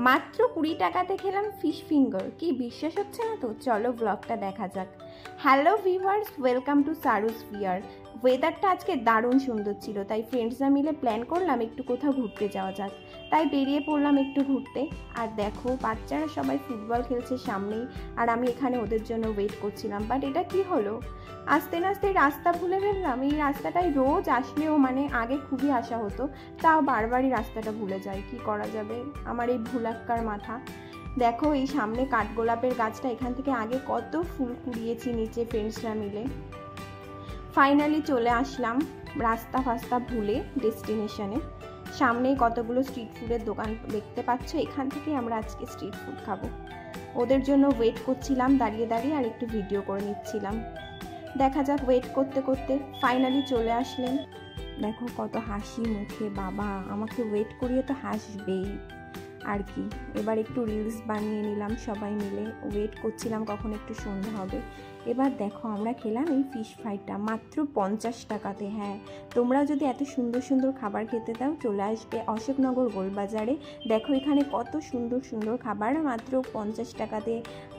মাত্র 20 টাকাতে খেলাম ফিশ ফিঙ্গার। কি বিশ্বাস হচ্ছে না তো? চলো ব্লগটা দেখা যাক। হ্যালো ভিউয়ার্স, ওয়েলকাম টু সারুস ফিয়ার। ওয়েদারটা আজকে দারুণ সুন্দর ছিল, তাই ফ্রেন্ডসরা মিলে প্ল্যান করলাম একটু কোথাও ঘুরতে যাওয়া যাক। তাই বেরিয়ে পড়লাম একটু ঘুরতে। আর দেখো বাচ্চারা সবাই ফুটবল খেলছে সামনেই, আর আমি এখানে ওদের জন্য ওয়েট করছিলাম। বাট এটা কি হলো, আস্তে আস্তে রাস্তা ভুলে ফেললাম। এই রাস্তাটায় রোজ আসলেও মানে আগে খুবই আসা হতো, তাও বারবারই রাস্তাটা ভুলে যায়। কি করা যাবে, আমার এই ভুলাক্কার মাথা। দেখো এই সামনে কাঠগোলাপের গাছটা, এখান থেকে আগে কত ফুল কুড়িয়েছি নিচে ফ্রেন্ডসরা মিলে। ফাইনালি চলে আসলাম রাস্তা ফাস্তা ভুলে ডেস্টিনেশনে। সামনেই কতগুলো স্ট্রিট ফুডের দোকান দেখতে পাচ্ছ, এখান থেকেই আমরা আজকে স্ট্রিট ফুড খাবো। ওদের জন্য ওয়েট করছিলাম দাঁড়িয়ে দাঁড়িয়ে, আর একটু ভিডিও করে নিচ্ছিলাম। দেখা যাক, ওয়েট করতে করতে ফাইনালি চলে আসলেন। দেখো কত হাসি মুখে, বাবা আমাকে ওয়েট করিয়ে তো হাসবেই আর কি। এবার একটু রিলস বানিয়ে নিলাম সবাই মিলে, ওয়েট করছিলাম কখন একটু সন্ধ্যা হবে। এবার দেখো আমরা খেলাম এই ফিশ ফ্রাইটা মাত্র 50 টাকাতে। হ্যাঁ, তোমরাও যদি এত সুন্দর সুন্দর খাবার খেতে দাও চলে আসবে অশোকনগর গোলবাজারে। দেখো এখানে কত সুন্দর সুন্দর খাবার মাত্র 50 টাকাতে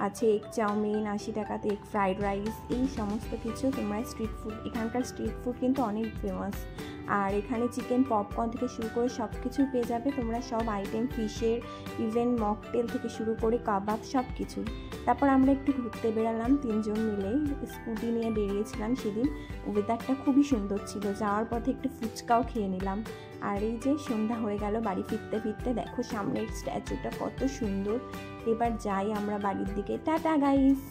আছে। এগ চাউমিন 80 টাকাতে, এগ ফ্রাইড রাইস, এই সমস্ত কিছু তোমরা স্ট্রিট ফুড, এখানকার স্ট্রিট ফুড কিন্তু অনেক ফেমাস। আর এখানে চিকেন পপকর্ন থেকে শুরু করে সব কিছুই পেয়ে যাবে তোমরা, সব আইটেম ফিশের, ইভেন মকটেল থেকে শুরু করে কাবাব সব কিছুই। তারপর আমরা একটু ঘুরতে বেরালাম 3 জন মিলে, স্কুটি নিয়ে বেরিয়েছিলাম সেদিন। ওয়েদারটা খুবই সুন্দর ছিল, যাওয়ার পথে একটু ফুচকাও খেয়ে নিলাম। আর এই যে সন্ধ্যা হয়ে গেল বাড়ি ফিরতে ফিরতে। দেখো সামনের স্ট্যাচুটা কত সুন্দর। এবার যাই আমরা বাড়ির দিকে। Tata guys.